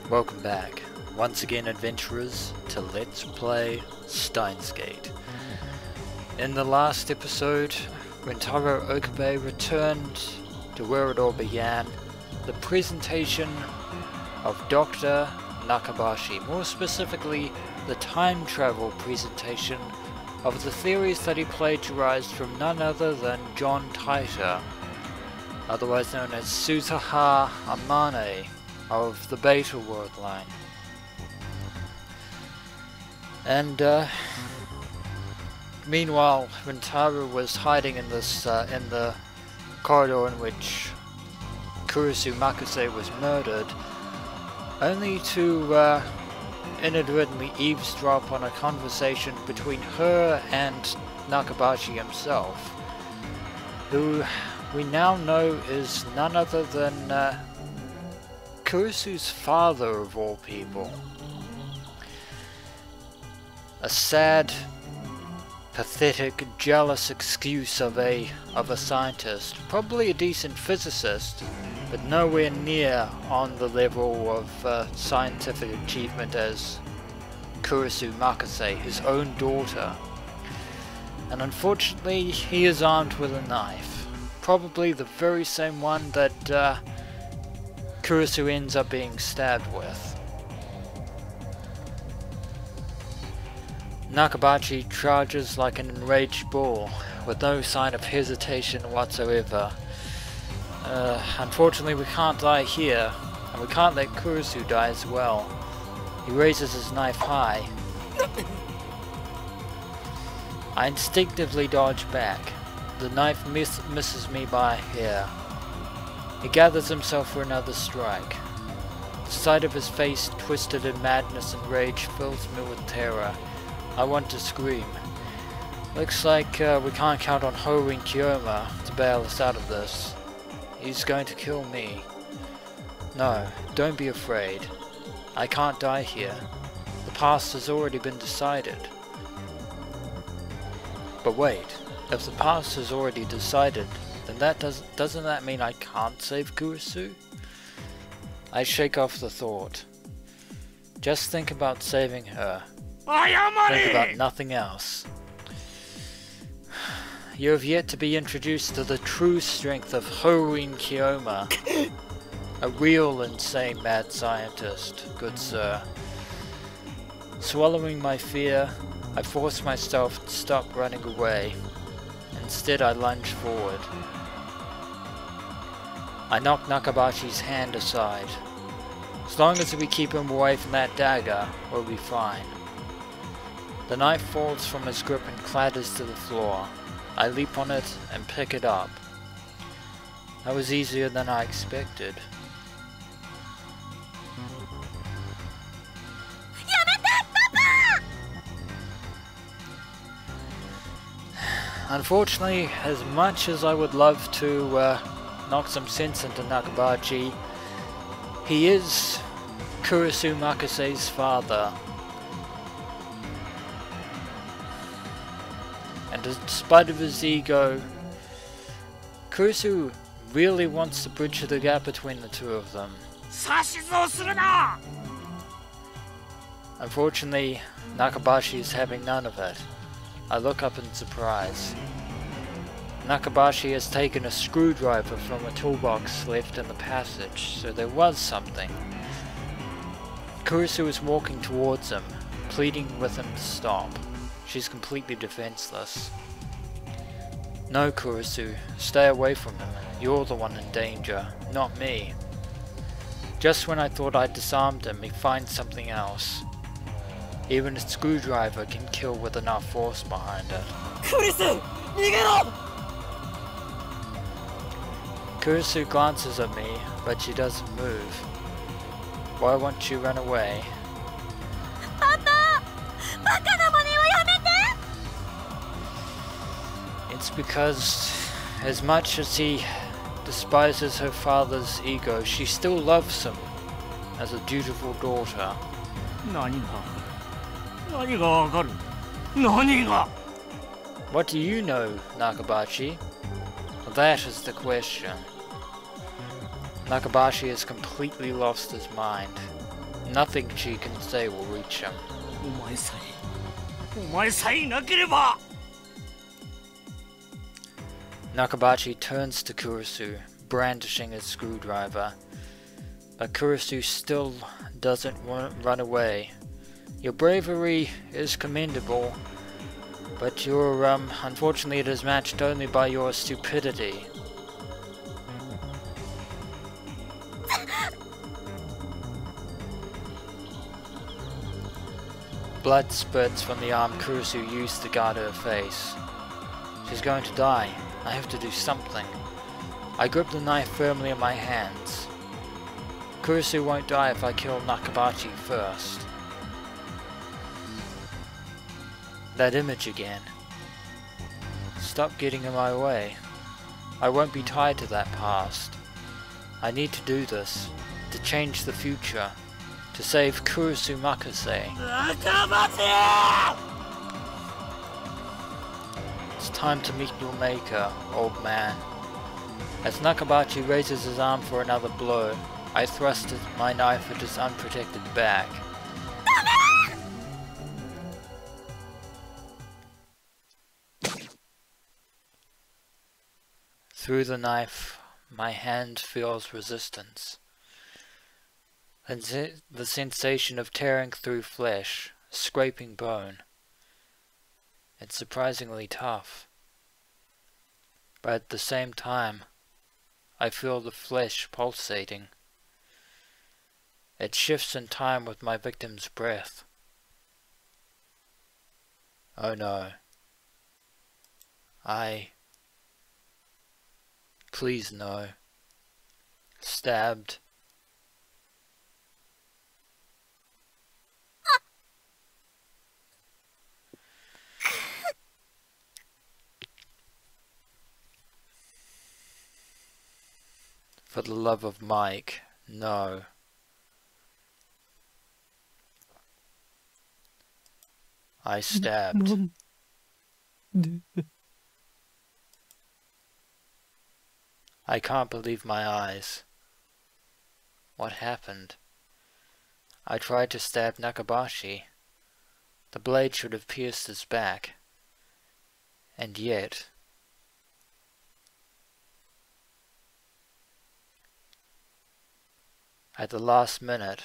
Welcome back, once again adventurers, to Let's Play Steins. In the last episode, Rintaro Okabe returned to where it all began, the presentation of Dr. Nakabachi, more specifically the time travel presentation of the theories that he plagiarized from none other than John Titor, otherwise known as Suzaha Amane of the Beta worldline. And meanwhile, Rintaro was hiding in this in the corridor in which Kurisu Makase was murdered, only to inadvertently eavesdrop on a conversation between her and Nakabachi himself, who we now know is none other than Kurisu's father of all people. A sad, pathetic, jealous excuse of a scientist, probably a decent physicist, but nowhere near on the level of scientific achievement as Kurisu Makase, his own daughter. And unfortunately, he is armed with a knife, probably the very same one that Kurisu ends up being stabbed with. Nakabachi charges like an enraged bull, with no sign of hesitation whatsoever. Unfortunately, we can't die here, and we can't let Kurisu die as well. He raises his knife high. I instinctively dodge back. The knife misses me by a hair. He gathers himself for another strike. The sight of his face twisted in madness and rage fills me with terror. I want to scream. Looks like we can't count on Ho and Kiyoma to bail us out of this. He's going to kill me. No, don't be afraid. I can't die here. The past has already been decided. But wait, if the past is already decided, then doesn't that mean I can't save Kurisu? I shake off the thought. Just think about saving her. Think about nothing else. You have yet to be introduced to the true strength of Horin Kiyoma, a real insane mad scientist, good sir. Swallowing my fear, I force myself to stop running away. Instead, I lunge forward. I knock Nakabachi's hand aside. As long as we keep him away from that dagger, we'll be fine. The knife falls from his grip and clatters to the floor. I leap on it and pick it up. That was easier than I expected. Unfortunately, as much as I would love to knock some sense into Nakabachi, he is Kurisu Makase's father. And in spite of his ego, Kurisu really wants to bridge the gap between the two of them. Unfortunately, Nakabachi is having none of it. I look up in surprise. Nakabachi has taken a screwdriver from a toolbox left in the passage, so there was something. Kurisu is walking towards him, pleading with him to stop. She's completely defenseless. No, Kurisu, stay away from him. You're the one in danger, not me. Just when I thought I'd disarmed him, he finds something else. Even a screwdriver can kill with enough force behind it. Kurisu! Nigero! Kurisu glances at me, but she doesn't move. Why won't you run away? It's because, as much as he despises her father's ego, she still loves him as a dutiful daughter. What do you know, Nakabachi? That is the question. Nakabachi has completely lost his mind. Nothing she can say will reach him. お前さえいなければ Nakabachi turns to Kurisu, brandishing his screwdriver. But Kurisu still doesn't run away. Your bravery is commendable, but unfortunately it is matched only by your stupidity. Blood spurts from the arm Kurisu used to guard her face. She's going to die. I have to do something. I grip the knife firmly in my hands. Kurisu won't die if I kill Nakabachi first. That image again. Stop getting in my way. I won't be tied to that past. I need to do this, to change the future, to save Kurisu Makase. Nakabachi! It's time to meet your maker, old man. As Nakabachi raises his arm for another blow, I thrust my knife at his unprotected back. Through the knife, my hand feels resistance. The sensation of tearing through flesh, scraping bone. It's surprisingly tough. But at the same time, I feel the flesh pulsating. It shifts in time with my victim's breath. Oh no. Please no. Stabbed. For the love of Mike, no. I stabbed. I can't believe my eyes. What happened? I tried to stab Nakabachi. The blade should have pierced his back. And yet... At the last minute,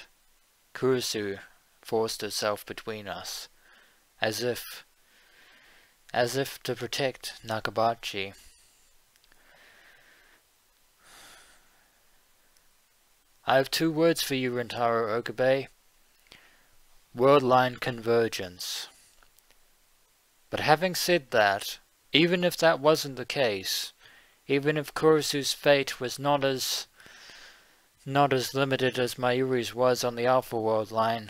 Kurisu forced herself between us, as if to protect Nakabachi. I have two words for you, Rintaro Okabe. Worldline convergence. But having said that, even if that wasn't the case, even if Kurisu's fate was not as limited as Mayuri's was on the Alpha Worldline,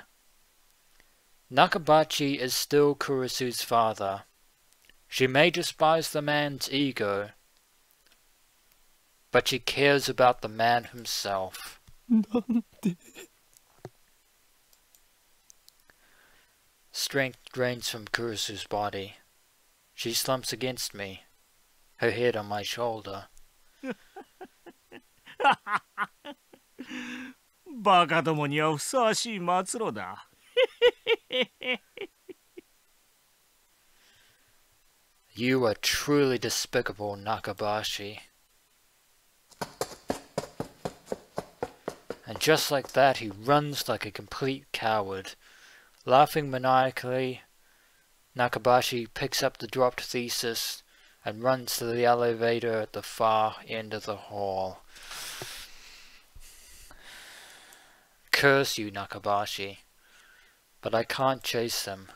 Nakabachi is still Kurisu's father. She may despise the man's ego, but she cares about the man himself. Strength drains from Kurisu's body. She slumps against me, her head on my shoulder. バカどもにはふさわしい末路だ。You are truly despicable, Nakabachi. And just like that, he runs like a complete coward. Laughing maniacally, Nakabachi picks up the dropped thesis and runs to the elevator at the far end of the hall. Curse you, Nakabachi, but I can't chase him.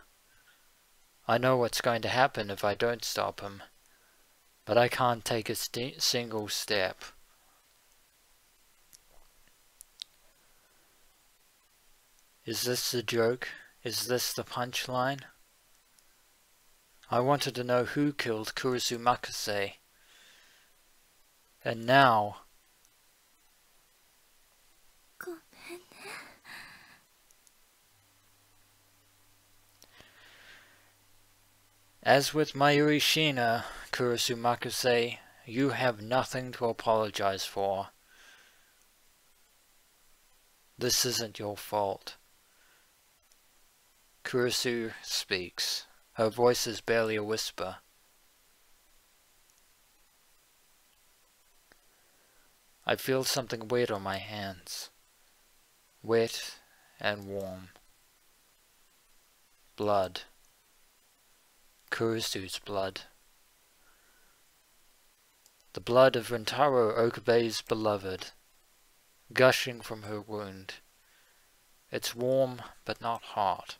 I know what's going to happen if I don't stop him, but I can't take a single step. Is this the joke? Is this the punchline? I wanted to know who killed Kurisu Makase. And now... As with Mayuri Shina, Kurisu Makase, you have nothing to apologize for. This isn't your fault. Kurisu speaks. Her voice is barely a whisper. I feel something wet on my hands. Wet and warm. Blood. Kurisu's blood. The blood of Rintaro Okabe's beloved, gushing from her wound. It's warm, but not hot.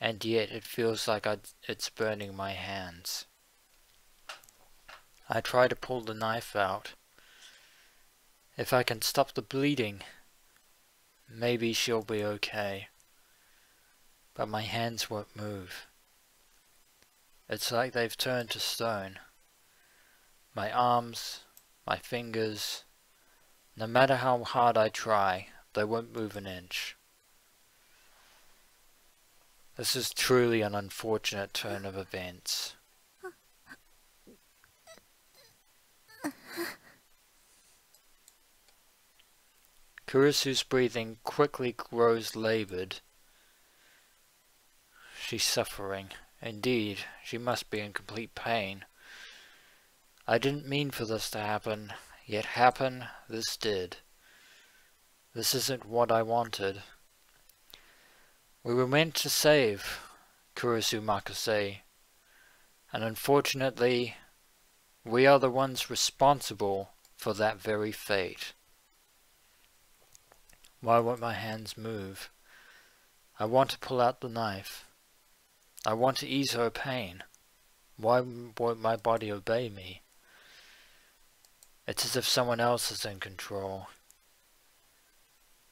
And yet it feels like it's burning my hands. I try to pull the knife out. If I can stop the bleeding, maybe she'll be okay. But my hands won't move. It's like they've turned to stone. My arms, my fingers, no matter how hard I try, they won't move an inch. This is truly an unfortunate turn of events. Kurisu's breathing quickly grows laboured. She's suffering. Indeed, she must be in complete pain. I didn't mean for this to happen, yet happen this did. This isn't what I wanted. We were meant to save Kurisu Makase, and unfortunately, we are the ones responsible for that very fate. Why won't my hands move? I want to pull out the knife. I want to ease her pain. Why won't my body obey me? It's as if someone else is in control.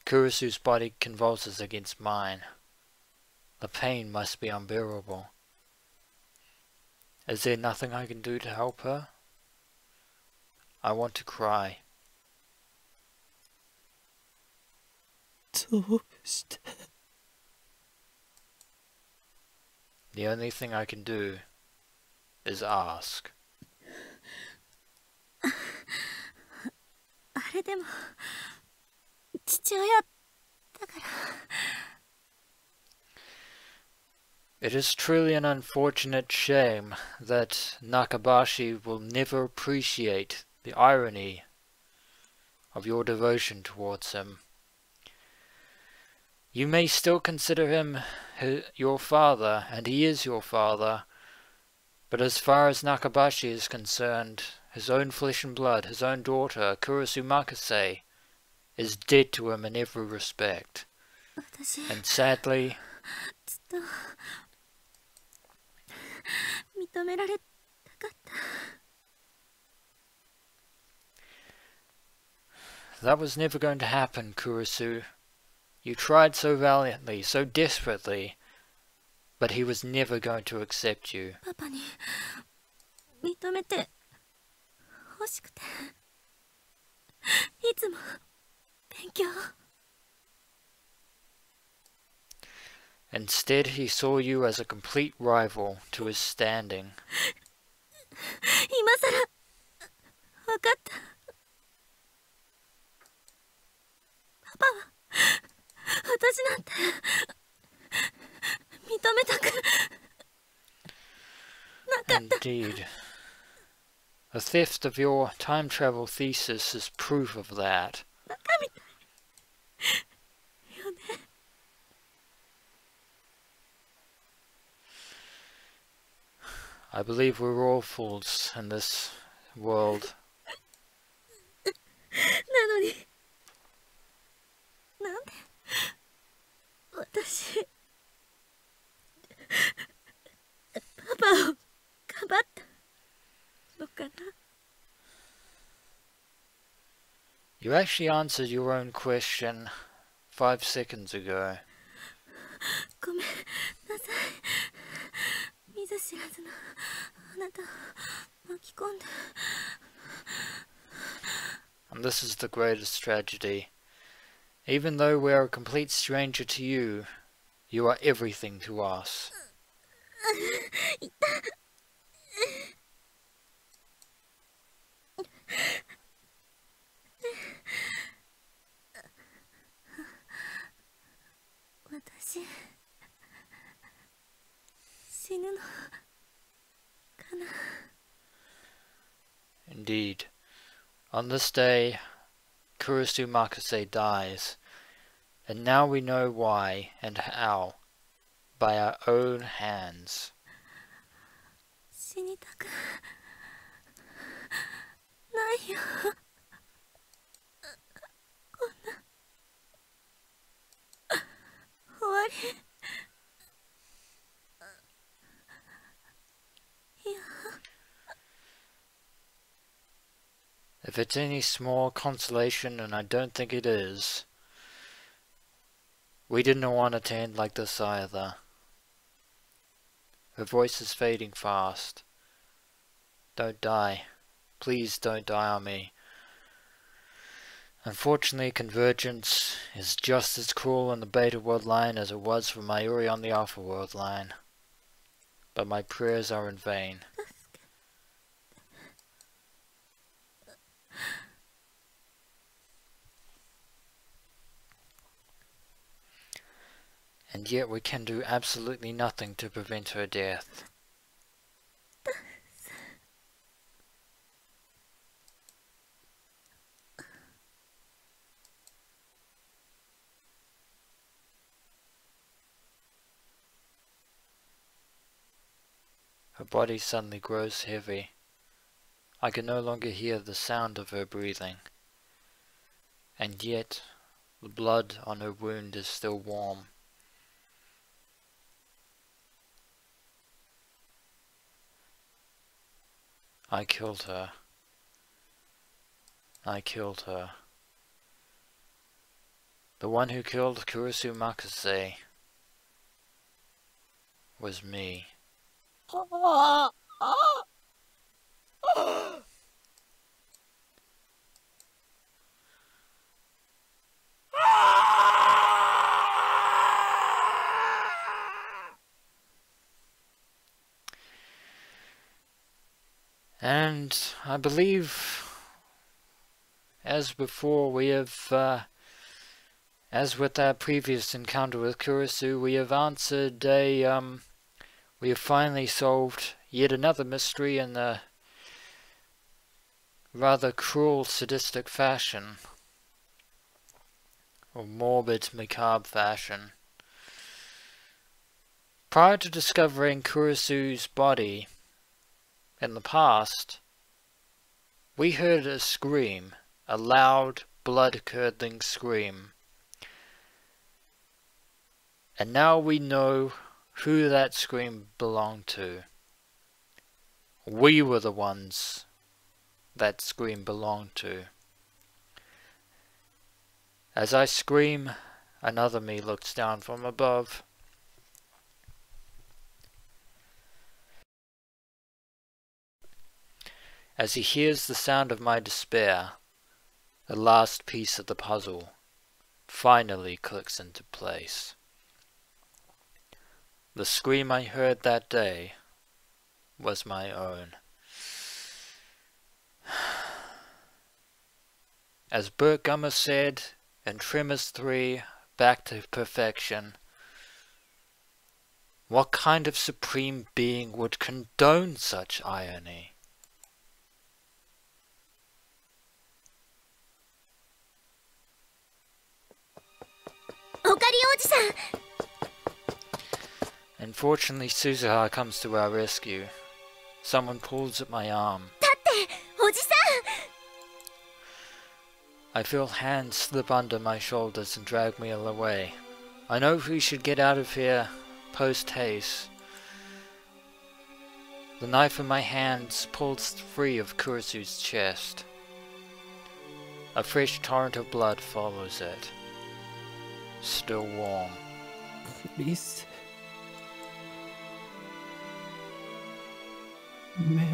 Kurisu's body convulses against mine. The pain must be unbearable. Is there nothing I can do to help her? I want to cry. The only thing I can do is ask. It is truly an unfortunate shame that Nakabachi will never appreciate the irony of your devotion towards him. You may still consider him your father, and he is your father, but as far as Nakabachi is concerned, his own flesh and blood, his own daughter, Kurisu Makase, is dead to him in every respect. And sadly, that was never going to happen, Kurisu. You tried so valiantly, so desperately, but he was never going to accept you. Instead, he saw you as a complete rival to his standing. Indeed. The theft of your time travel thesis is proof of that. I believe we're all fools in this world. You actually answered your own question 5 seconds ago. And this is the greatest tragedy. Even though we are a complete stranger to you, you are everything to us. Indeed. On this day, Kurisu Makase dies, and now we know why and how, by our own hands. 死にたくないよ。こんな終わり。いや。If it's any small consolation, and I don't think it is, we didn't want it to end like this either. Her voice is fading fast. Don't die. Please don't die on me. Unfortunately, convergence is just as cruel in the beta world line as it was for Mayuri on the alpha world line. But my prayers are in vain. And yet we can do absolutely nothing to prevent her death. Her body suddenly grows heavy. I can no longer hear the sound of her breathing. And yet, the blood on her wound is still warm. I killed her. I killed her. The one who killed Kurisu Makase was me. And I believe, as before, we have, as with our previous encounter with Kurisu, we have answered we have finally solved yet another mystery in a rather cruel, sadistic fashion, or morbid, macabre fashion. Prior to discovering Kurisu's body, in the past, we heard a scream, a loud, blood-curdling scream. And now we know who that scream belonged to. We were the ones that scream belonged to. As I scream, another me looks down from above. As he hears the sound of my despair, the last piece of the puzzle finally clicks into place. The scream I heard that day was my own. As Burt Gummer said in Tremors 3, Back to Perfection, what kind of supreme being would condone such irony? Unfortunately, Suzuha comes to our rescue. Someone pulls at my arm. I feel hands slip under my shoulders and drag me away. I know we should get out of here post-haste. The knife in my hands pulls free of Kurisu's chest. A fresh torrent of blood follows it. Still warm. Please. 目を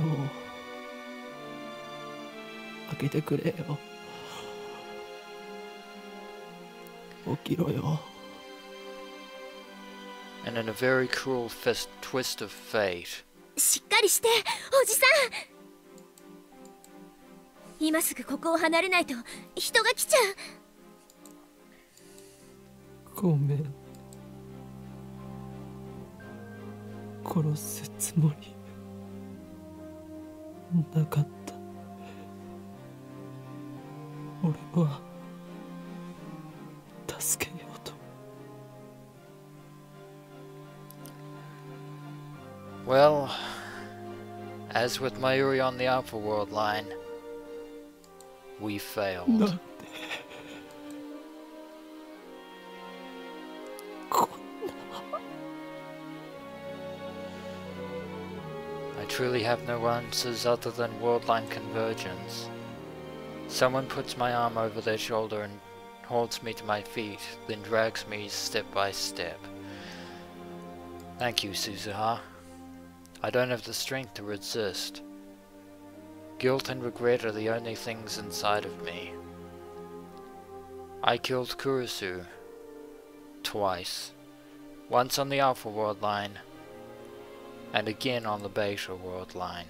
開けてくれよ。起きろよ。 And in a very cruel twist of fate, しっかりして、おじさん。今すぐここを離れないと人が来ちゃう。ごめん。ご殺すつもりなかった。俺は助けようと。Well, as with Mayuri on the Alpha World line, we failed. なんでこんな。 I truly have no answers other than worldline convergence. Someone puts my arm over their shoulder and holds me to my feet, then drags me step by step. Thank you, Suzuha. I don't have the strength to resist. Guilt and regret are the only things inside of me. I killed Kurisu twice. Once on the Alpha World line, and again on the Beta World line.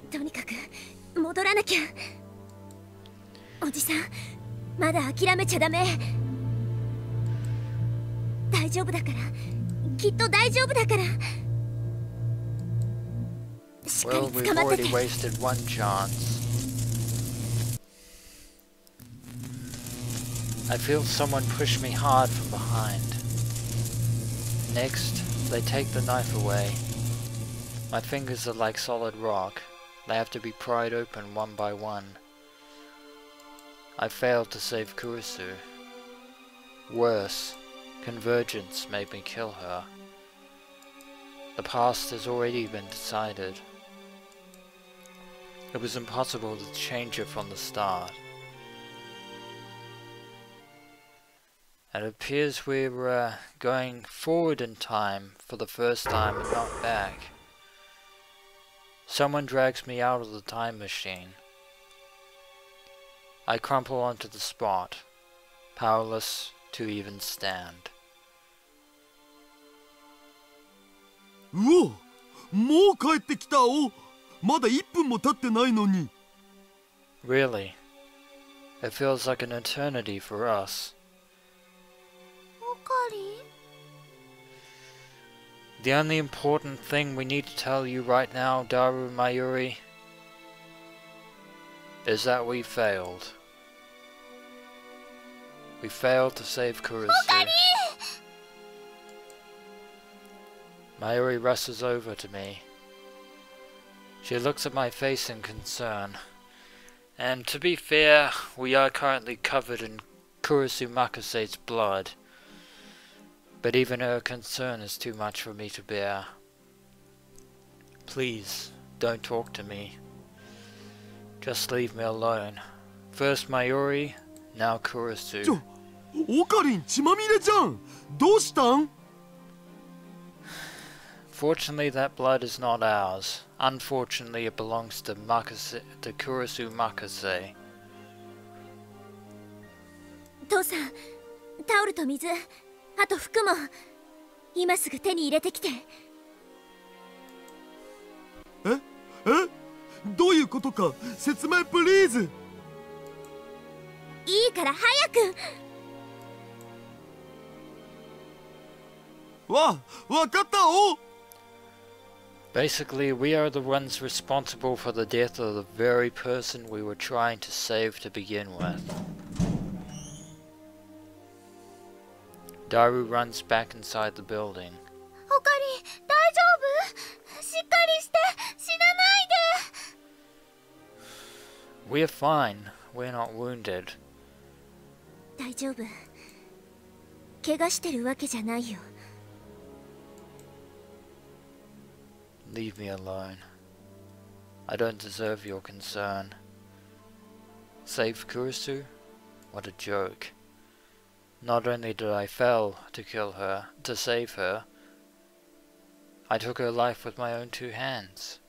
とにかく戻らなきゃ。おじさん、まだ諦めちゃダメ。大丈夫だから、きっと大丈夫だから。しっか Well, り we've 捕まってて。 already wasted one chance. I feel someone push me hard from behind. Next, they take the knife away. My fingers are like solid rock. They have to be pried open one by one. I failed to save Kurisu. Worse, convergence made me kill her. The past has already been decided. It was impossible to change it from the start. It appears we're going forward in time for the first time and not back. Someone drags me out of the time machine. I crumple onto the spot, powerless to even stand. うお、もう帰ってきたお。まだ1分も経ってないのに。 Really, it feels like an eternity for us. おかり。 The only important thing we need to tell you right now, Daru Mayuri, is that we failed. We failed to save Kurisu. Mayuri rushes over to me. She looks at my face in concern. And to be fair, we are currently covered in Kurisu Makase's blood. But even her concern is too much for me to bear. Please, don't talk to me. Just leave me alone. First Mayuri, now Kurisu. オカリン血まみれじゃん。どうしたん？ Fortunately, that blood is not ours. Unfortunately, it belongs to Kurisu Makase. 父さん、タオルと水、あと服も今すぐ手に入れてきて。え？どういうことか説明プリーズ。いいから早く。わかったお。 Basically, we are the ones responsible for the death of the very person we were trying to save to begin with. Daru runs back inside the building. おかり、大丈夫？しっかりして、死なないで。 We're fine. We're not wounded. 大丈夫。怪我してるわけじゃないよ。 Leave me alone. I don't deserve your concern. Save Kurisu? What a joke. Not only did I fail to kill her, to save her, I took her life with my own two hands.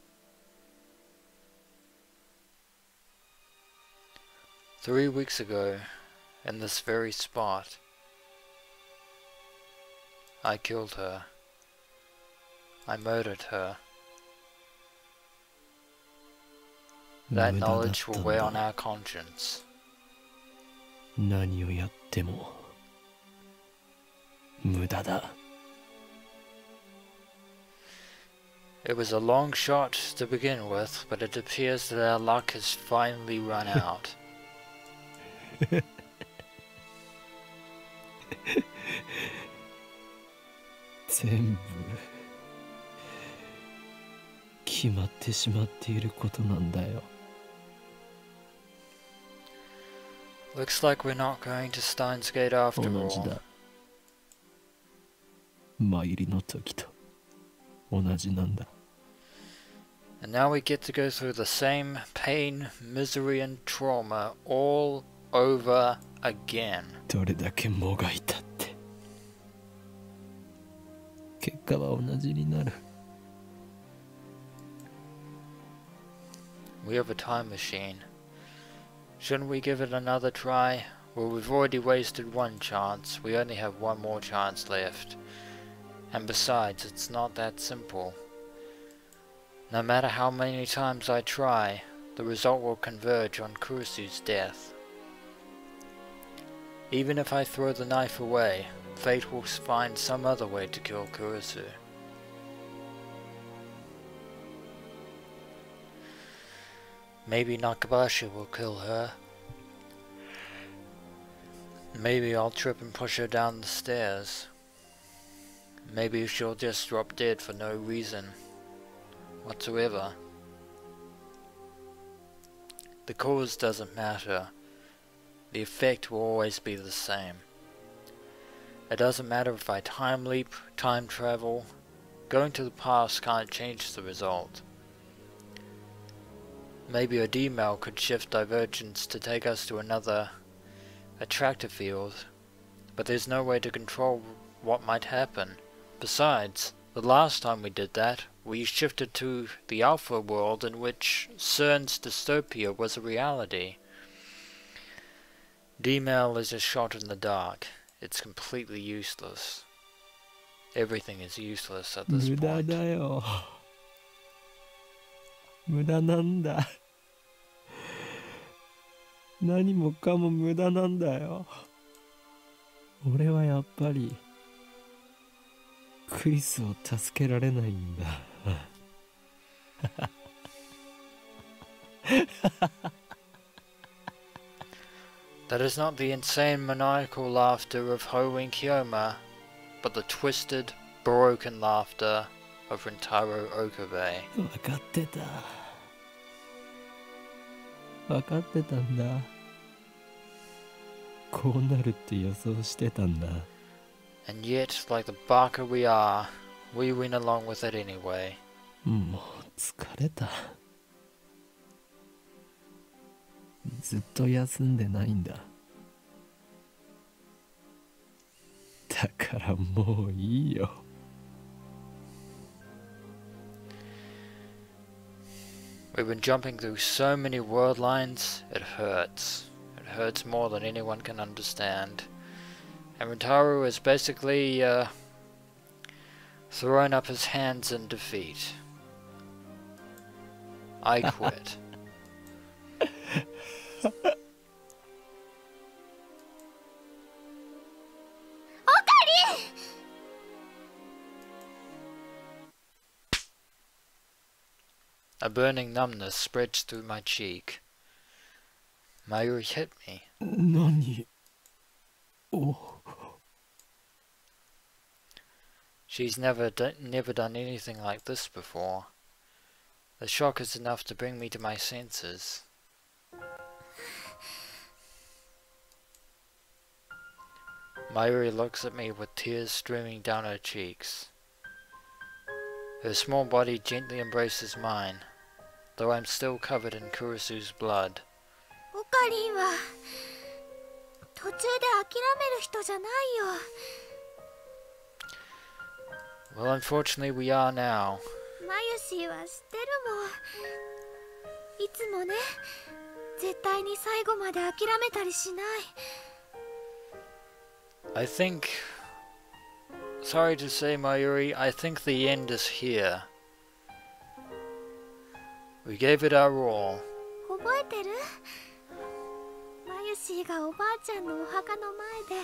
3 weeks ago, in this very spot, I killed her. I murdered her. That knowledge will weigh on our conscience. 何をやっても無駄だ。 It was a long shot to begin with, but it appears that our luck has finally run out. 全部決まってしまっていることなんだよ。 Looks like we're not going to Steins Gate after 同じ all. だ。参りの時と同じなんだ。 And now we get to go through the same pain, misery and trauma all over again. どれだけもがいたって結果は同じになる。 We have a time machine. Shouldn't we give it another try? Well, we've already wasted one chance. We only have one more chance left. And besides, it's not that simple. No matter how many times I try, the result will converge on Kurisu's death. Even if I throw the knife away, fate will find some other way to kill Kurisu. Maybe Nakabachi will kill her. Maybe I'll trip and push her down the stairs. Maybe she'll just drop dead for no reason whatsoever. The cause doesn't matter. The effect will always be the same. It doesn't matter if I time leap, time travel. Going to the past can't change the result. Maybe a D-mail could shift divergence to take us to another attractor field, but there's no way to control what might happen. Besides, the last time we did that, we shifted to the Alpha world in which CERN's dystopia was a reality. D-mail is a shot in the dark. It's completely useless. Everything is useless at this 無駄 point. だよ。無駄なんだ。何もかも無駄なんだよ。俺はやっぱりクリスを助けられないんだ。That is not the insane maniacal laughter of Hoenn Kiyoma, but the twisted, broken laughter of Rintaro Okabe. 分かってた。分かってたんだ。こうなるって予想してたんだ。 And yet, like the baka we are, we went along with it anyway. もう疲れた。ずっと休んでないんだ。だからもういいよ。We've been jumping through so many world lines, it hurts. It hurts more than anyone can understand. And Rintaro has basically thrown up his hands in defeat. I quit. A burning numbness spreads through my cheek. Mayuri hit me. 何を She's never done anything like this before. The shock is enough to bring me to my senses. Mayuri looks at me with tears streaming down her cheeks. Her small body gently embraces mine, though I'm still covered in Kurisu's blood. オカリンは途中で諦める人じゃないよ。 Well, unfortunately we are now. マユシーは知ってるもん。いつもね、絶対に最後まで諦めたりしない。 I think... Sorry to say, Mayuri, I think the end is here. We gave it our all. 覚えてる？マユユシーがおばあちゃんのお墓の前で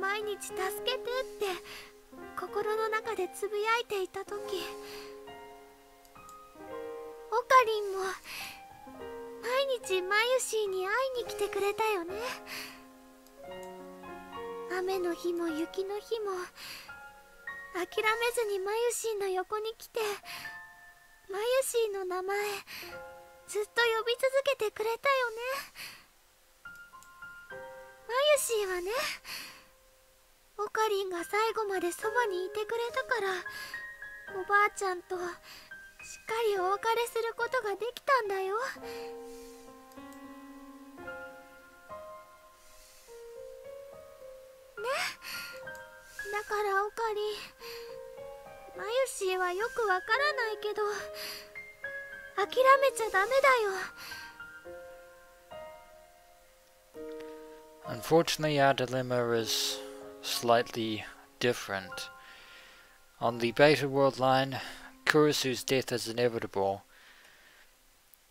毎日助けてって心の中でつぶやいていた時、オカリンも毎日マユシーに会いに来てくれたよね。雨の日も雪の日も諦めずにマユシーの横に来て、マユシーの名前ずっと呼び続けてくれたよね。マユシーはね、オカリンが最後までそばにいてくれたからおばあちゃんとしっかりお別れすることができたんだよ。ね、だからオカリン、マユシーはよくわからないけど諦めちゃダメだよ。 Unfortunately, our dilemma is slightly different. On the beta world line, Kurisu's death is inevitable,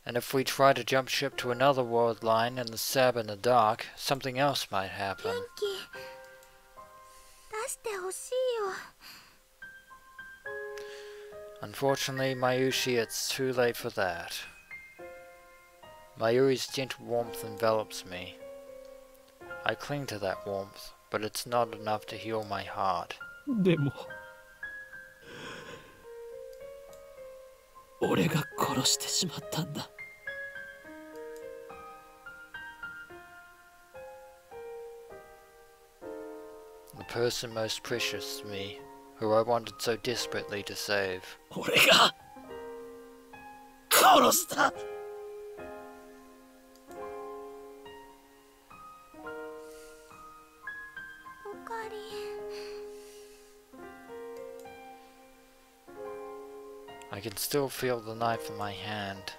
and if we try to jump ship to another world line in the Sab in the dark, something else might happen. 元気出してほしいよ。 Unfortunately, Mayushi, it's too late for that. Mayuri's gentle warmth envelops me. I cling to that warmth, but it's not enough to heal my heart. でも俺が殺してしまったんだ。 The person most precious to me, who I wanted so desperately to save. 俺が殺した。 オカリン、 I can still feel the knife in my hand.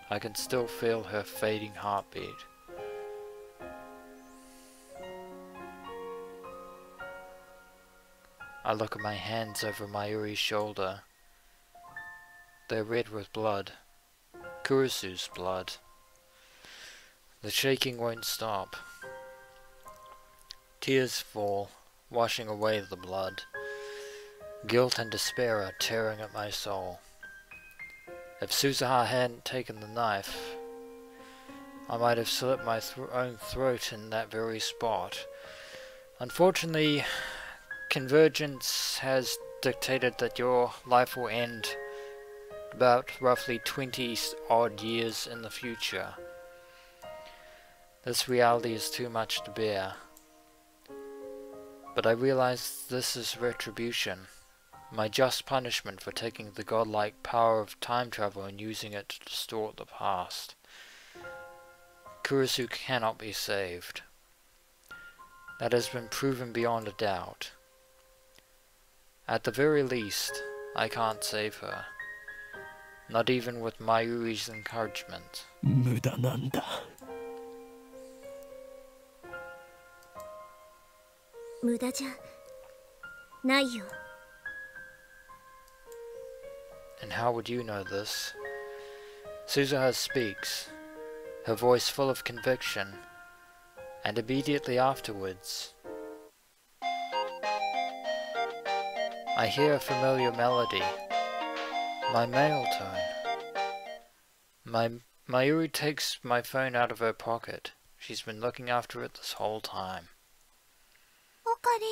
I can still feel her fading heartbeat. I look at my hands over Mayuri's shoulder. They're red with blood. Kurisu's blood. The shaking won't stop. Tears fall, washing away the blood. Guilt and despair are tearing at my soul. If Suzuha hadn't taken the knife, I might have slit my own throat in that very spot. Unfortunately, convergence has dictated that your life will end about roughly 20 odd years in the future. This reality is too much to bear. But I realize this is retribution, my just punishment for taking the godlike power of time travel and using it to distort the past. Kurisu cannot be saved. That has been proven beyond a doubt. At the very least, I can't save her. Not even with Mayuri's encouragement. 無駄なんだ。無駄じゃないよ。 And how would you know this? Suzuha speaks, her voice full of conviction, and immediately afterwards, I hear a familiar melody, my male tone. Mayuri takes my phone out of her pocket. She's been looking after it this whole time. オカリ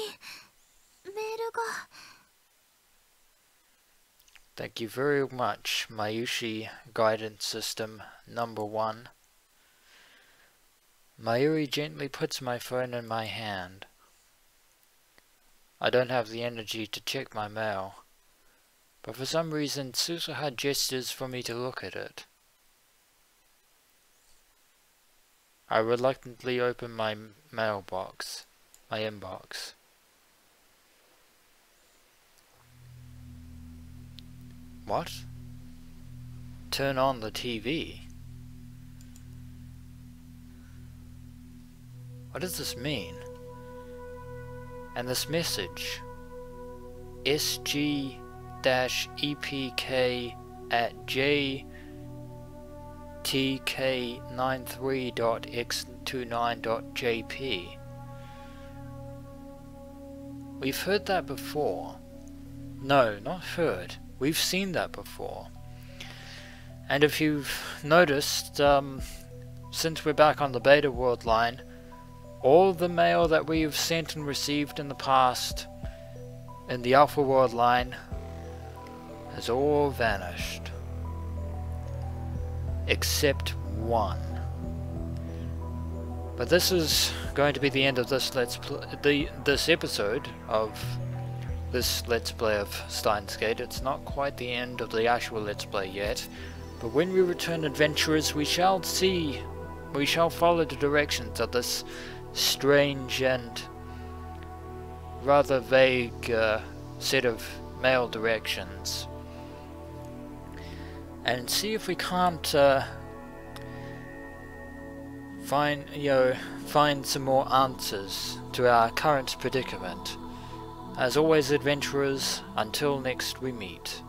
ン、メールが。 Thank you very much, Mayushi Guidance System number 1. Mayuri gently puts my phone in my hand. I don't have the energy to check my mail, but for some reason Suzuha gestures for me to look at it. I reluctantly open my mailbox, my inbox. What? Turn on the TV? What does this mean? And this message, SG-EPK@JTK93.x 829.jp. We've heard that before. No, not heard. We've seen that before. And if you've noticed, since we're back on the beta world line, all the mail that we've sent and received in the past in the alpha world line has all vanished. Except one. But this is going to be the end of this this episode of this Let's Play of Steins Gate. It's not quite the end of the actual Let's Play yet, but when we return adventurers, we shall follow the directions of this strange and rather vague set of mail directions, and see if we can't find some more answers to our current predicament. As always, adventurers, until next we meet.